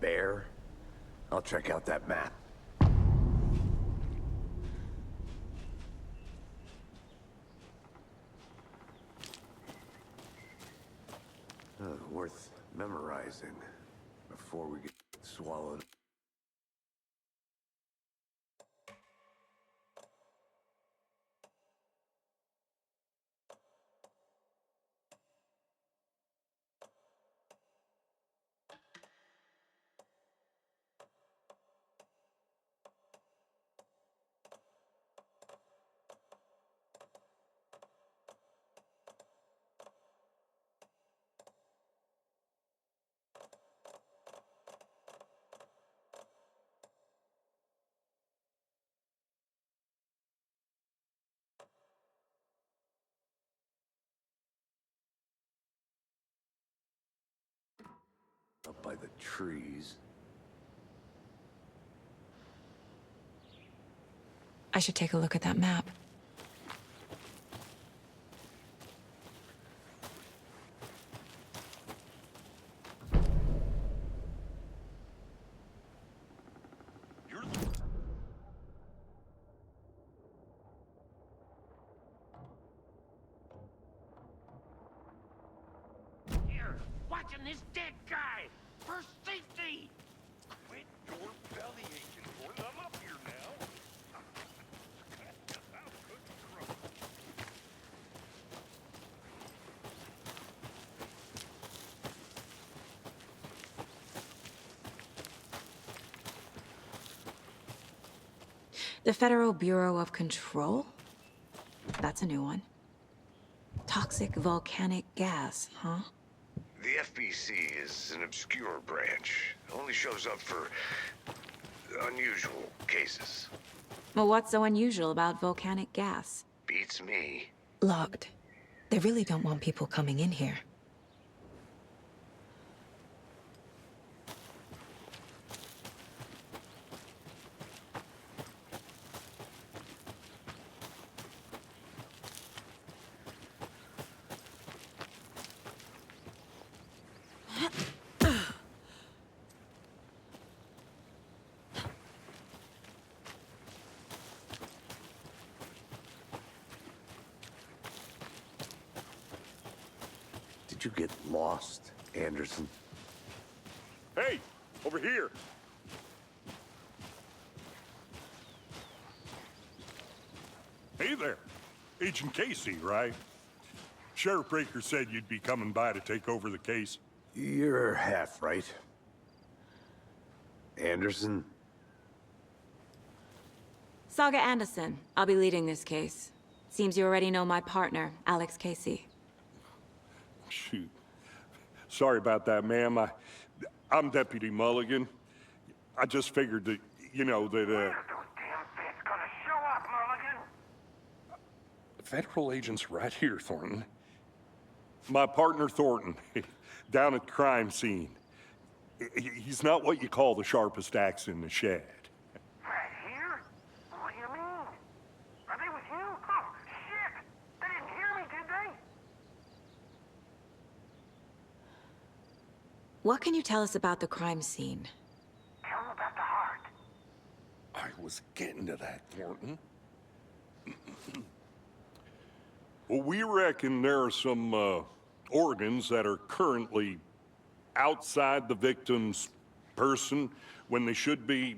bear, I'll check out that map. Worth memorizing before we get swallowed. Up by the trees. I should take a look at that map. Here, watching this dead guy for safety. Quit your belly aching, Gordon. I'm up here now. The Federal Bureau of Control? That's a new one. Toxic volcanic gas, huh? The FBC is an obscure branch. It only shows up for unusual cases. Well, what's so unusual about volcanic gas? Beats me. Logged. They really don't want people coming in here. Did you get lost, Anderson? Hey, over here. Hey there. Agent Casey, right? Sheriff Breaker said you'd be coming by to take over the case. You're half right. Anderson? Saga Anderson. I'll be leading this case. Seems you already know my partner, Alex Casey. Shoot. Sorry about that, ma'am. I'm Deputy Mulligan. I just figured that, you know, that, Where's those damn fish gonna show up, Mulligan? Federal agent's right here, Thornton. My partner, Thornton, down at the crime scene. He's not what you call the sharpest axe in the shed. Right here? What do you mean? Are they with you? Oh, shit! They didn't hear me, did they? What can you tell us about the crime scene? Tell them about the heart. I was getting to that, Thornton. Well, we reckon there are some organs that are currently outside the victim's person when they should be,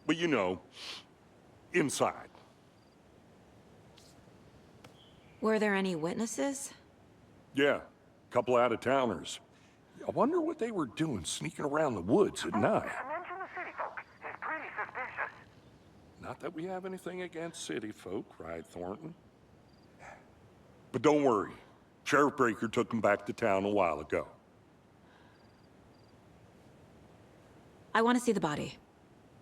well, you know, inside. Were there any witnesses? Yeah, a couple out-of-towners. I wonder what they were doing sneaking around the woods at night. Mention the city folk. It's pretty suspicious. Not that we have anything against city folk, right, Thornton? But don't worry. Sheriff Breaker took them back to town a while ago. I want to see the body.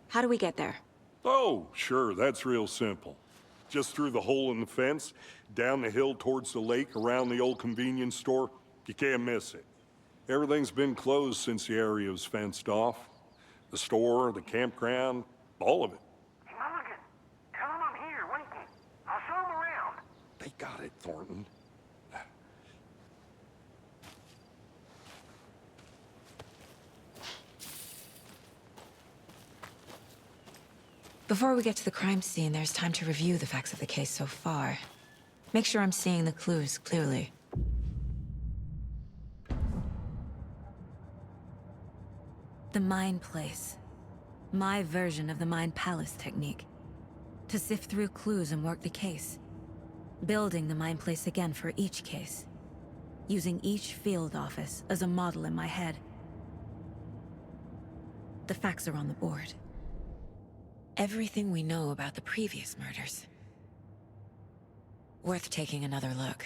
How do we get there? Oh, sure, that's real simple. Just through the hole in the fence, down the hill towards the lake, around the old convenience store. You can't miss it. Everything's been closed since the area was fenced off. The store, the campground, all of it. Hey, Mulligan, tell them I'm here waiting. I'll show them around. They got it, Thornton. Before we get to the crime scene, there's time to review the facts of the case so far. Make sure I'm seeing the clues clearly. The Mind Place. My version of the Mind Palace technique. To sift through clues and work the case. Building the Mind Place again for each case. Using each field office as a model in my head. The facts are on the board. Everything we know about the previous murders. Worth taking another look.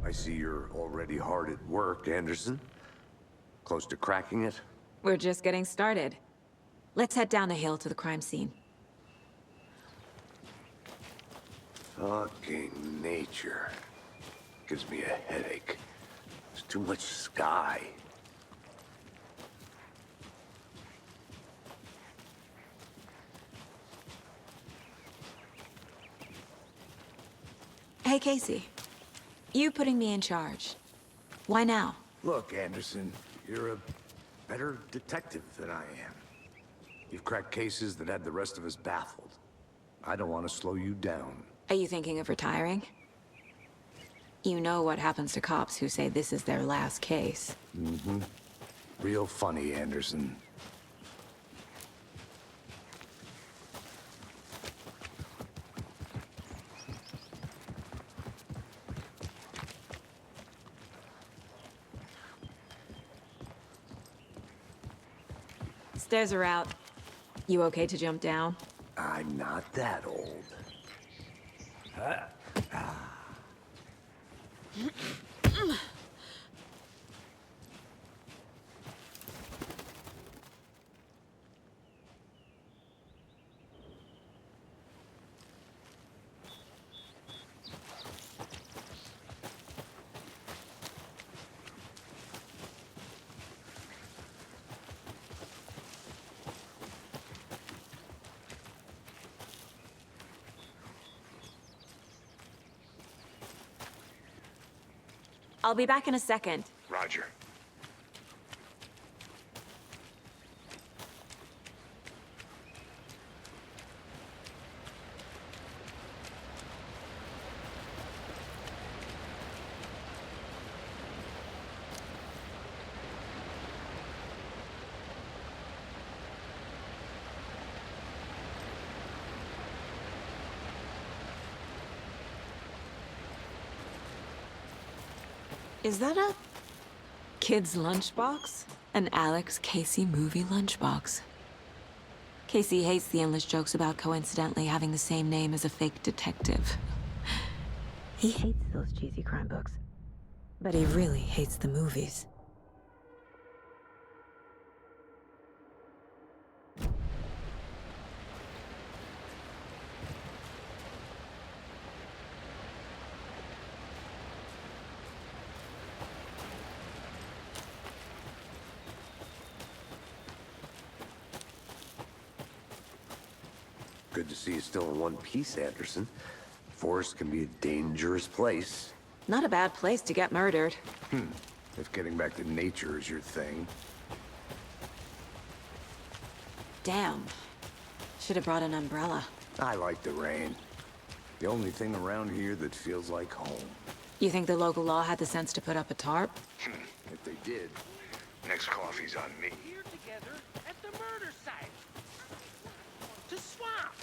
I see you're already hard at work, Anderson. Close to cracking it? We're just getting started. Let's head down the hill to the crime scene. Fucking nature. Gives me a headache. There's too much sky. Hey, Casey. You putting me in charge. Why now? Look, Anderson, you're a better detective than I am. You've cracked cases that had the rest of us baffled. I don't want to slow you down. Are you thinking of retiring? You know what happens to cops who say this is their last case. Mm-hmm. Real funny, Anderson. Stairs are out. You okay to jump down? I'm not that old. I'll be back in a second. Roger. Is that a kid's lunchbox? An Alex Casey movie lunchbox. Casey hates the endless jokes about coincidentally having the same name as a fake detective. He hates those cheesy crime books. But he really hates the movies. Good to see you still in one piece, Anderson. Forest can be a dangerous place. Not a bad place to get murdered. If getting back to nature is your thing. Damn. Should have brought an umbrella. I like the rain. The only thing around here that feels like home. You think the local law had the sense to put up a tarp? If they did. Next coffee's on me. Here together at the murder site. To swap.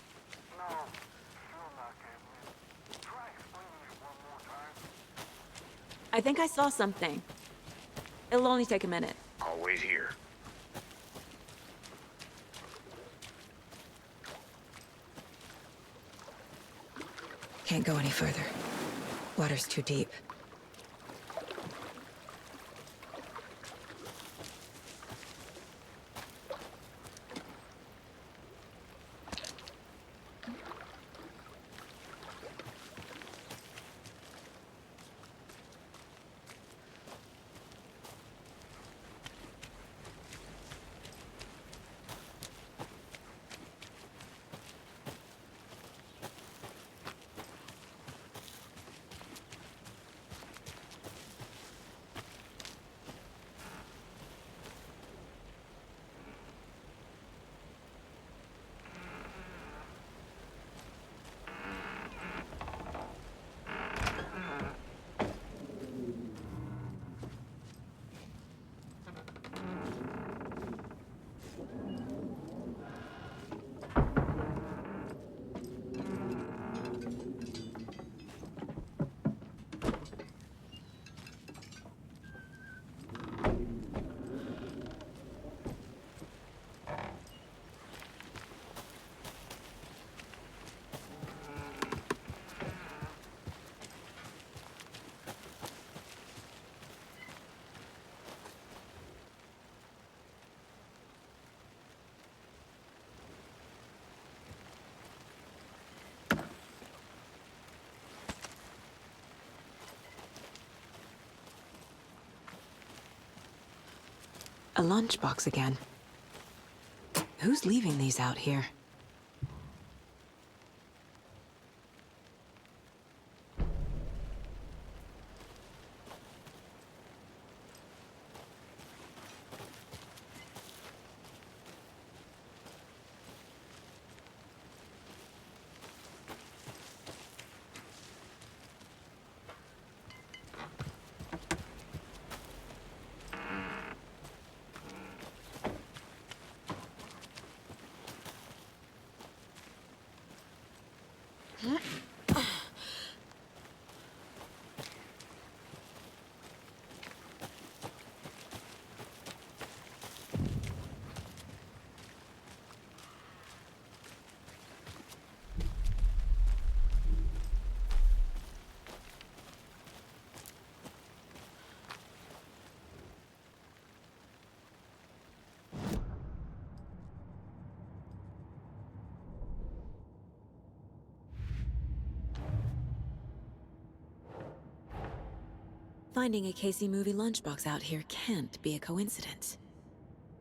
No, still not getting it. Try explaining it one more time. I think I saw something. It'll only take a minute. I'll wait here. Can't go any further. Water's too deep. A lunchbox again. Who's leaving these out here? Finding a Casey movie lunchbox out here can't be a coincidence.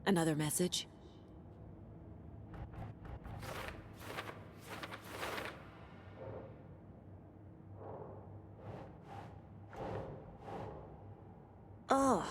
Another message? Oh.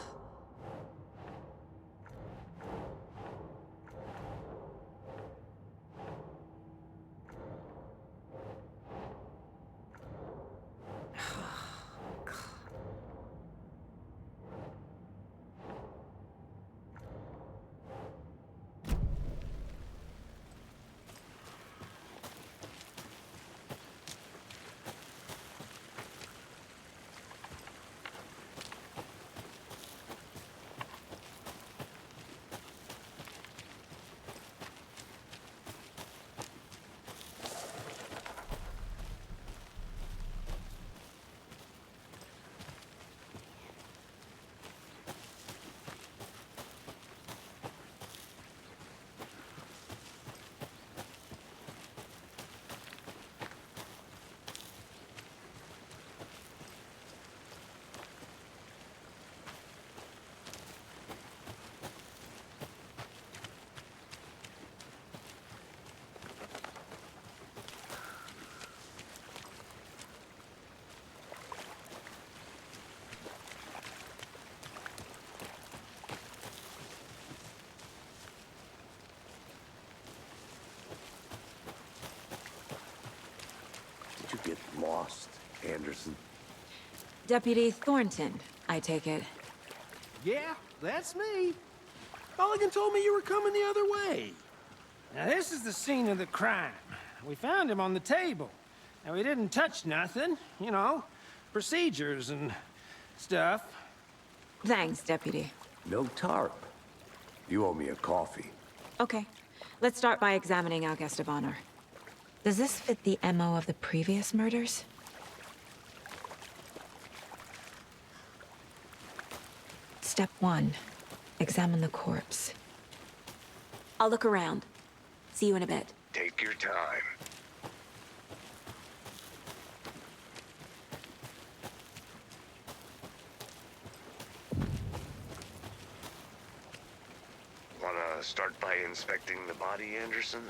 Did you get lost, Anderson? Deputy Thornton, I take it. Yeah, that's me. Mulligan told me you were coming the other way. Now, this is the scene of the crime. We found him on the table. Now, we didn't touch nothing, you know, procedures and stuff. Thanks, Deputy. No tarp. You owe me a coffee. Okay. Let's start by examining our guest of honor. Does this fit the MO of the previous murders? Step 1. Examine the corpse. I'll look around. See you in a bit. Take your time. Wanna start by inspecting the body, Anderson?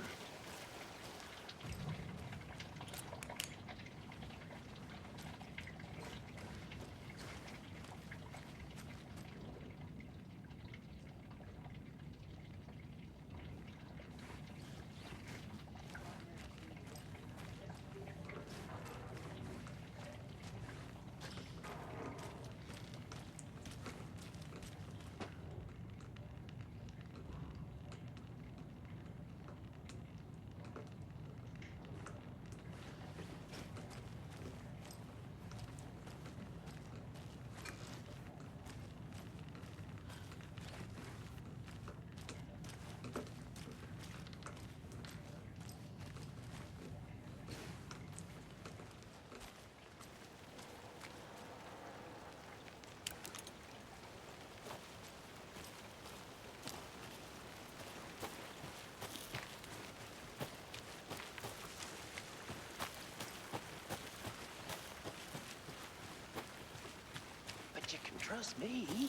But you can trust me.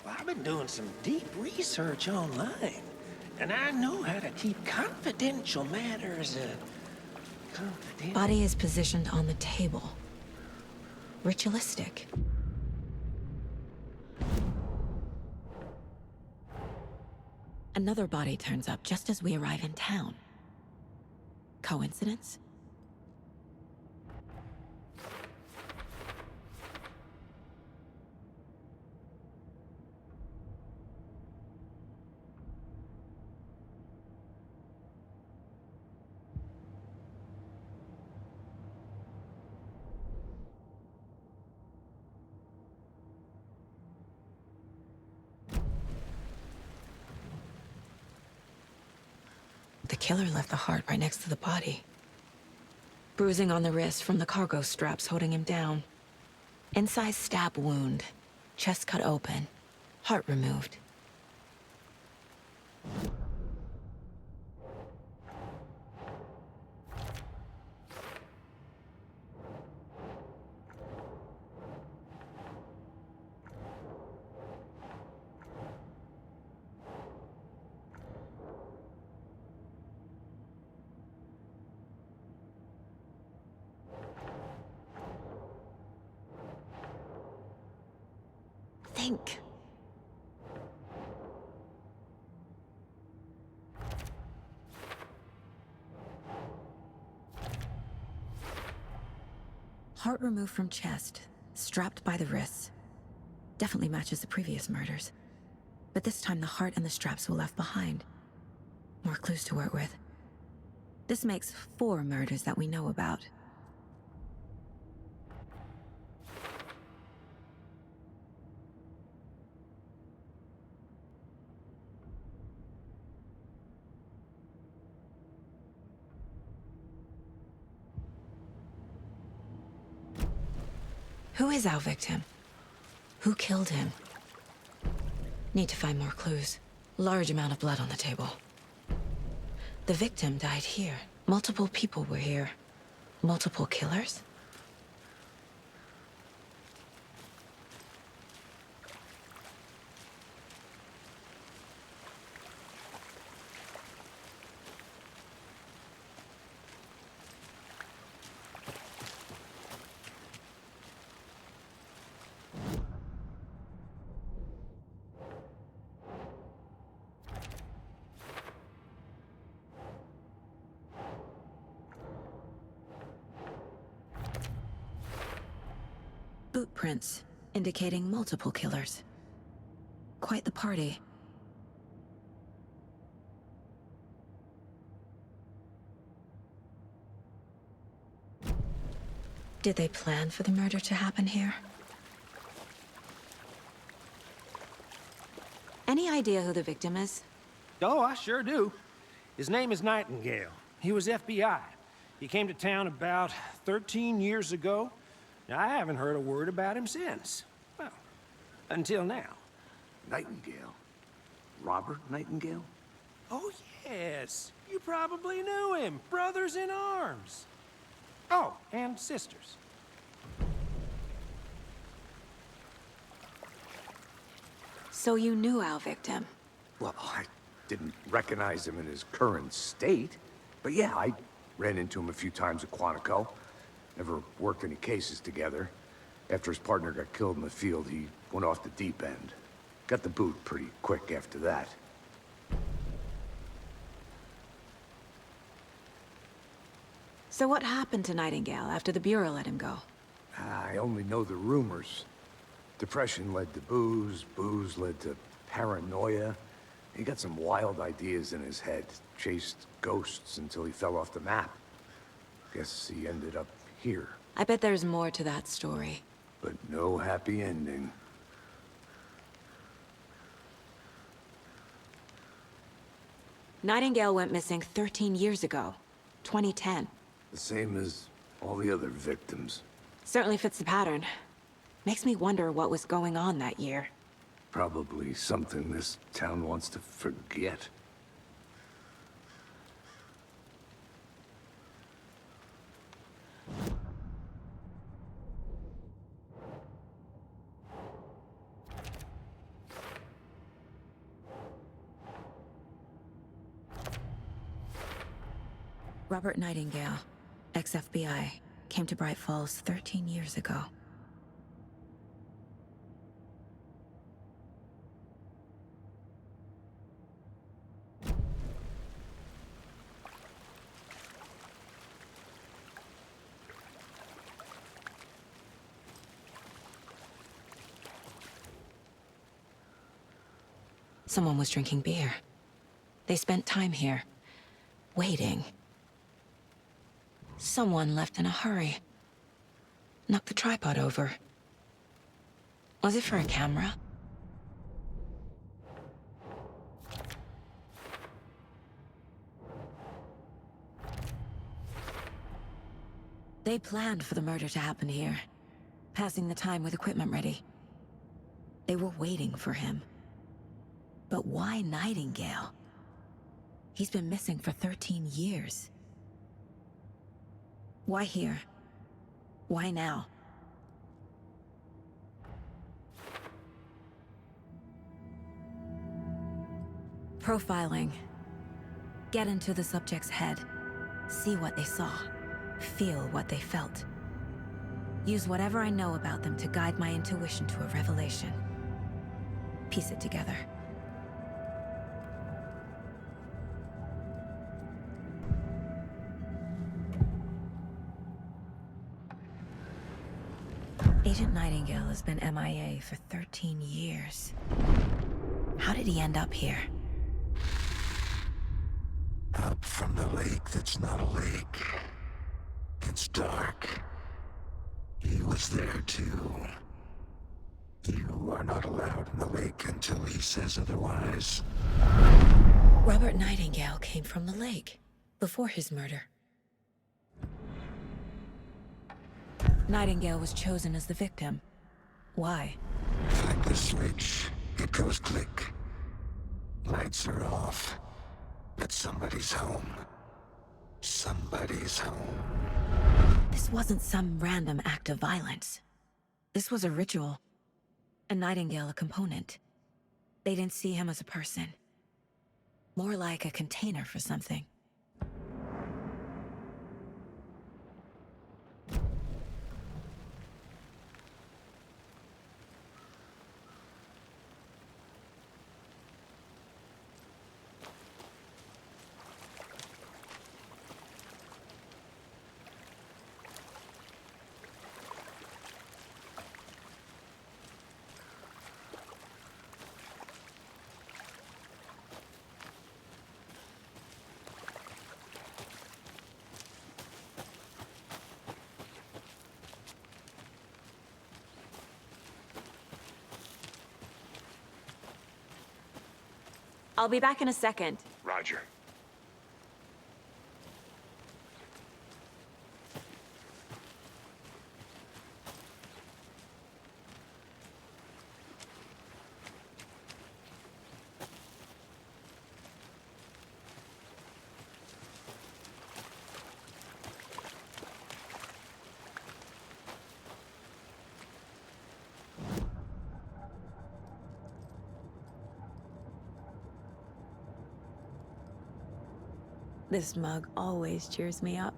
Well, I've been doing some deep research online, and I know how to keep confidential matters, confidential. Body is positioned on the table. Ritualistic. Another body turns up just as we arrive in town. Coincidence? The killer left the heart right next to the body. Bruising on the wrist from the cargo straps holding him down. Incised stab wound. Chest cut open. Heart removed. Think. Heart removed from chest, strapped by the wrists. Definitely matches the previous murders. But this time the heart and the straps were left behind. More clues to work with. This makes 4 murders that we know about. Who is our victim? Who killed him? Need to find more clues. Large amount of blood on the table. The victim died here. Multiple people were here. Multiple killers? Boot prints, indicating multiple killers. Quite the party. Did they plan for the murder to happen here? Any idea who the victim is? Oh, I sure do. His name is Nightingale. He was FBI. He came to town about 13 years ago. Now, I haven't heard a word about him since. Well, until now. Nightingale? Robert Nightingale? Oh, yes. You probably knew him. Brothers in arms. Oh, and sisters. So you knew our victim? Well, I didn't recognize him in his current state. But yeah, I ran into him a few times at Quantico. Never worked any cases together. After his partner got killed in the field, he went off the deep end. Got the boot pretty quick after that. So what happened to Nightingale after the Bureau let him go? I only know the rumors. Depression led to booze, booze led to paranoia. He got some wild ideas in his head, chased ghosts until he fell off the map. Guess he ended up here, I bet there's more to that story. but no happy ending. Nightingale went missing 13 years ago, 2010. The same as all the other victims. Certainly fits the pattern. Makes me wonder what was going on that year. Probably something this town wants to forget. Robert Nightingale, ex-FBI, came to Bright Falls 13 years ago. Someone was drinking beer. They spent time here, waiting. Someone left in a hurry. Knocked the tripod over. Was it for a camera? They planned for the murder to happen here, passing the time with equipment ready. They were waiting for him. But why Nightingale? He's been missing for 13 years. Why here? Why now? Profiling. Get into the subject's head. See what they saw. Feel what they felt. Use whatever I know about them to guide my intuition to a revelation. Piece it together. Agent Nightingale has been MIA for 13 years. How did he end up here? Up from the lake that's not a lake. It's dark. He was there too. You are not allowed in the lake until he says otherwise. Robert Nightingale came from the lake, before his murder. Nightingale was chosen as the victim. Why? Like the switch, it goes click. Lights are off. But somebody's home. Somebody's home. This wasn't some random act of violence. This was a ritual. And Nightingale a component. They didn't see him as a person. More like a container for something. I'll be back in a second. Roger. This mug always cheers me up.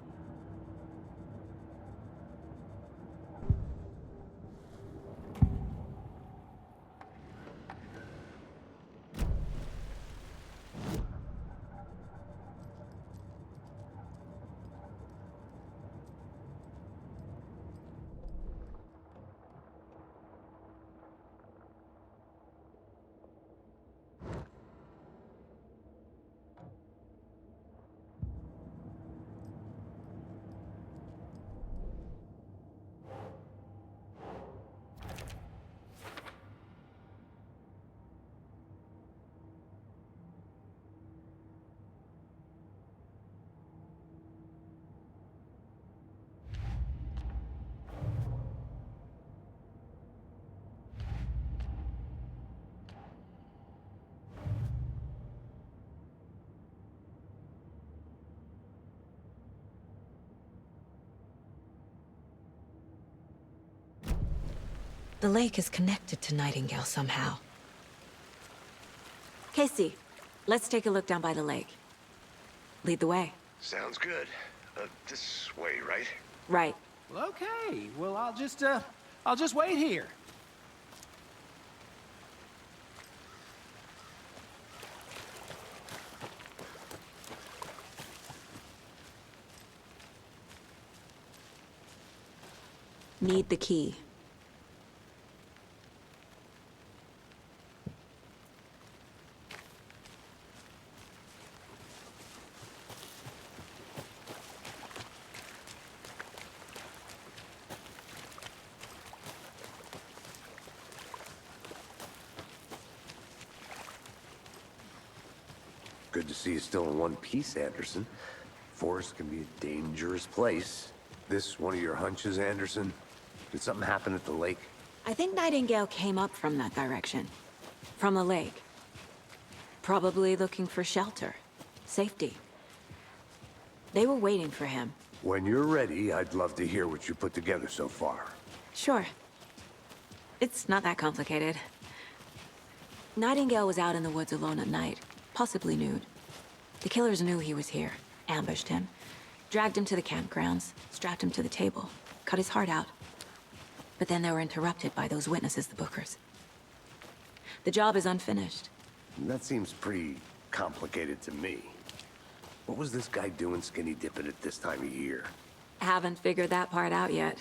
The lake is connected to Nightingale somehow. Casey, let's take a look down by the lake. Lead the way. Sounds good. This way, right? Right. Well, okay. Well, I'll just wait here. Need the key. Good to see you still in one piece, Anderson. Forest can be a dangerous place. This one of your hunches, Anderson? Did something happen at the lake? I think Nightingale came up from that direction. From the lake. Probably looking for shelter. Safety. They were waiting for him. When you're ready, I'd love to hear what you put together so far. Sure. It's not that complicated. Nightingale was out in the woods alone at night, possibly nude. The killers knew he was here, ambushed him, dragged him to the campgrounds, strapped him to the table, cut his heart out. But then they were interrupted by those witnesses, the Bookers. The job is unfinished. That seems pretty complicated to me. What was this guy doing skinny dipping at this time of year? Haven't figured that part out yet.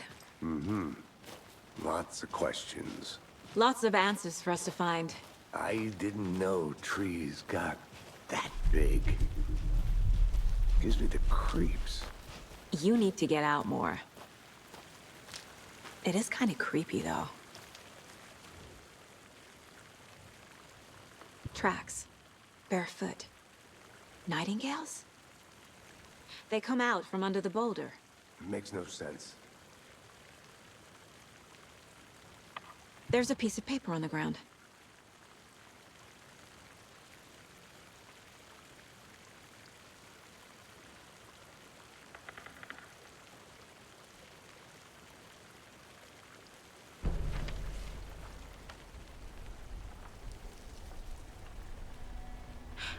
Lots of questions. Lots of answers for us to find. I didn't know trees got that big. Gives me the creeps. You need to get out more. It is kind of creepy, though. Tracks. Barefoot. Nightingales? They come out from under the boulder. Makes no sense. There's a piece of paper on the ground.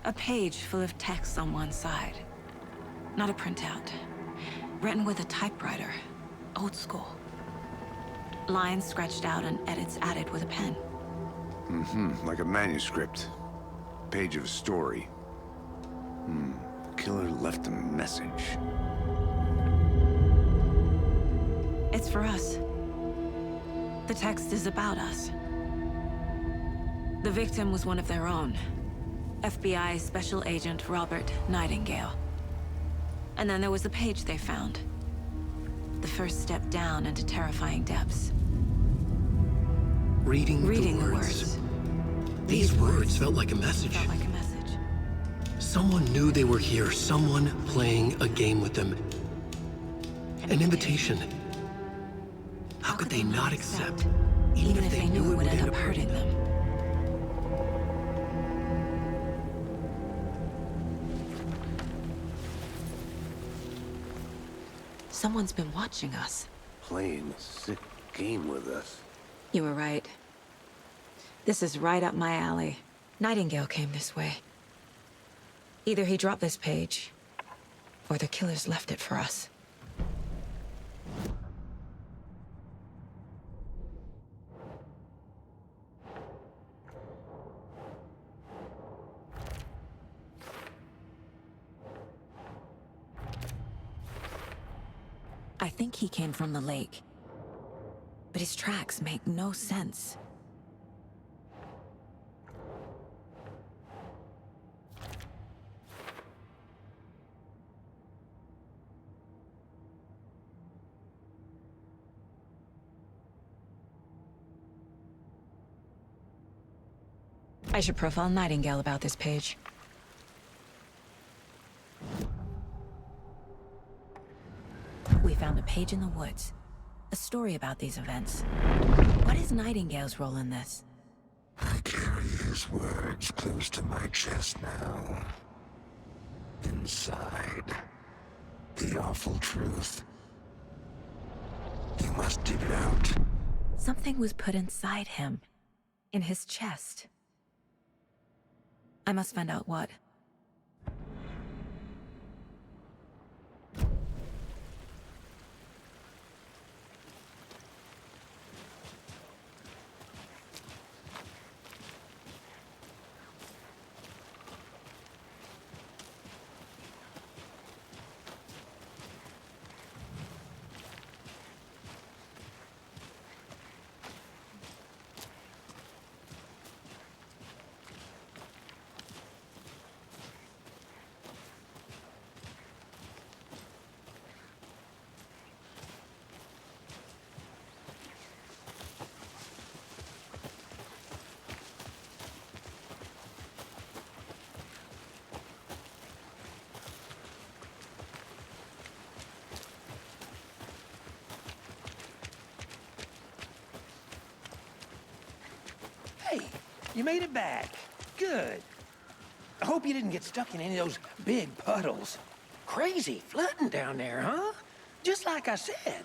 A page full of text on one side. Not a printout. Written with a typewriter. Old school. Lines scratched out and edits added with a pen. Like a manuscript. Page of a story. The killer left a message. It's for us. The text is about us. The victim was one of their own. FBI Special Agent Robert Nightingale. And then there was the page they found. The first step down into terrifying depths. Reading the words. These words felt like a message. Felt like a message. Someone knew they were here, someone playing a game with them. An invitation. How could they not accept, even if they knew it would end up hurting them? Someone's been watching us. Playing a sick game with us. You were right. This is right up my alley. Nightingale came this way. Either he dropped this page, or the killers left it for us. I think he came from the lake. But his tracks make no sense. I should profile Nightingale about this page. We found a page in the woods. A story about these events. What is Nightingale's role in this? I carry his words close to my chest now. Inside, the awful truth. You must dig it out. Something was put inside him. In his chest. I must find out what. Hey, you made it back. Good. I hope you didn't get stuck in any of those big puddles. Crazy flooding down there, huh? Just like I said.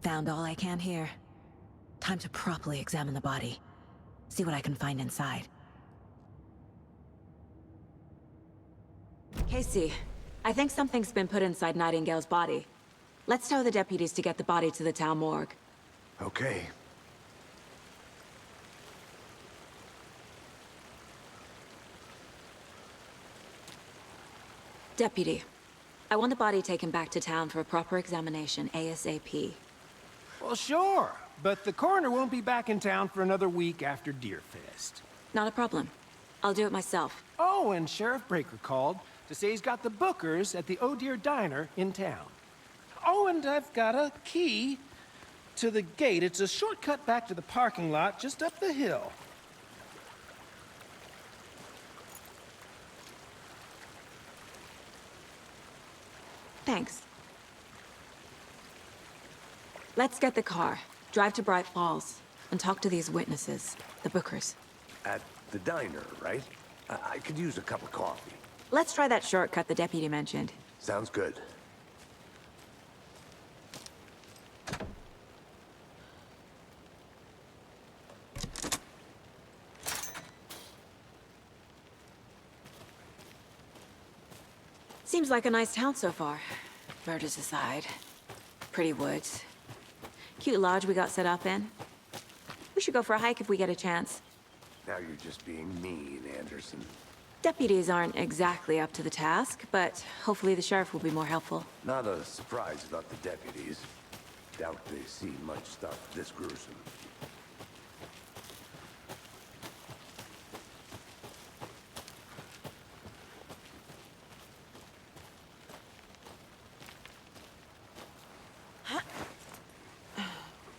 Found all I can here. Time to properly examine the body. See what I can find inside. Casey, I think something's been put inside Nightingale's body. Let's tell the deputies to get the body to the town morgue. Okay. Deputy, I want the body taken back to town for a proper examination ASAP. Well, sure. But the coroner won't be back in town for another week after Deerfest. Not a problem. I'll do it myself. Oh, and Sheriff Breaker called to say he's got the bookers at the Oh Dear Diner in town. Oh, and I've got a key to the gate. It's a shortcut back to the parking lot just up the hill. Thanks. Let's get the car, drive to Bright Falls, and talk to these witnesses, the bookers. At the diner, right? I could use a cup of coffee. Let's try that shortcut the deputy mentioned. Sounds good. Seems like a nice town so far. Murders aside. Pretty woods. Cute lodge we got set up in. We should go for a hike if we get a chance. Now you're just being mean, Anderson. Deputies aren't exactly up to the task, but hopefully the sheriff will be more helpful. Not a surprise about the deputies. Doubt they see much stuff this gruesome.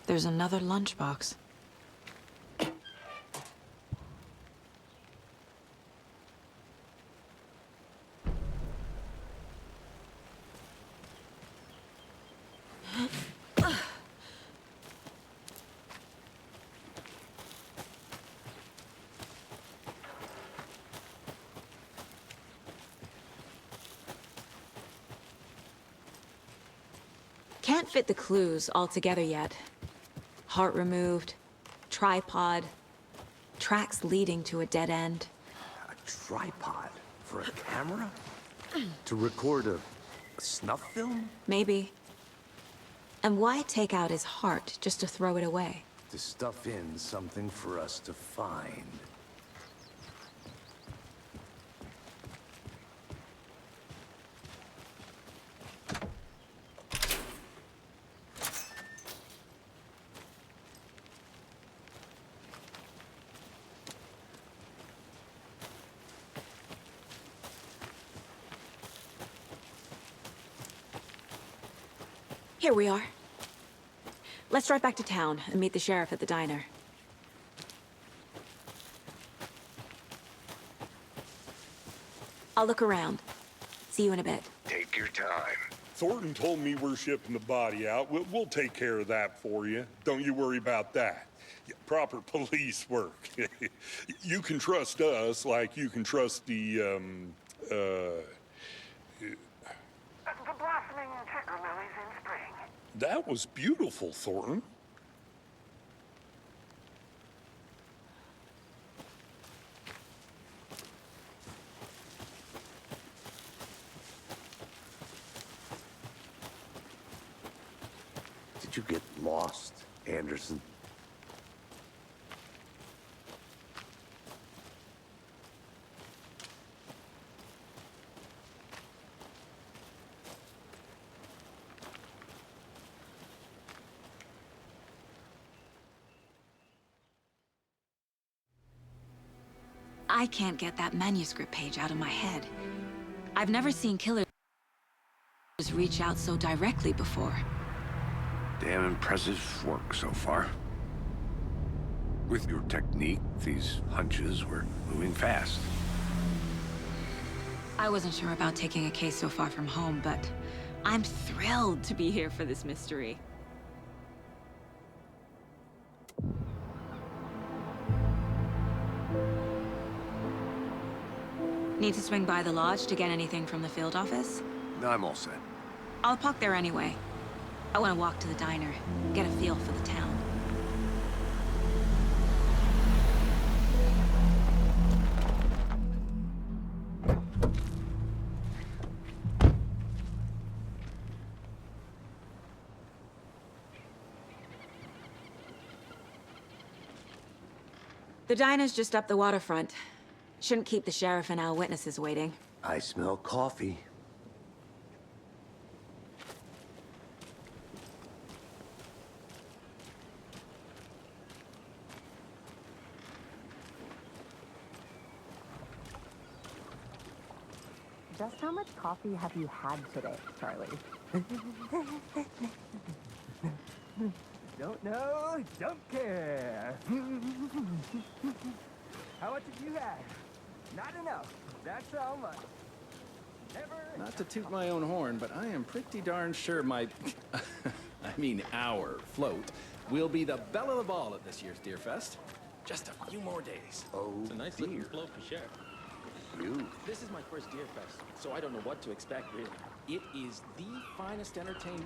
There's another lunchbox. Can't fit the clues all together yet. Heart removed, tripod, tracks leading to a dead end. A tripod for a camera? To record a snuff film? Maybe. And why take out his heart just to throw it away? To stuff in something for us to find. Here we are. Let's drive back to town and meet the sheriff at the diner. I'll look around. See you in a bit. Take your time. Thornton told me we're shipping the body out. We'll take care of that for you. Don't you worry about that. Proper police work. You can trust us like you can trust the blossoming ticker lilies in spring. That was beautiful, Thornton. Did you get lost, Anderson? I can't get that manuscript page out of my head. I've never seen killers reach out so directly before. Damn impressive work so far. With your technique, these hunches were moving fast. I wasn't sure about taking a case so far from home, but I'm thrilled to be here for this mystery. Need to swing by the lodge to get anything from the field office? No, I'm all set. I'll park there anyway. I want to walk to the diner, get a feel for the town. The diner's just up the waterfront. Shouldn't keep the sheriff and our witnesses waiting. I smell coffee. Just how much coffee have you had today, Charlie? Don't know, don't care. How much have you had? Not enough. That's how much. Never. Not to toot my own horn, but I am pretty darn sure my, our float will be the belle of the ball at this year's Deer Fest. Just a few more days. Oh, It's a nice looking float for sure. You. This is my first Deer Fest, so I don't know what to expect really. It is the finest entertainment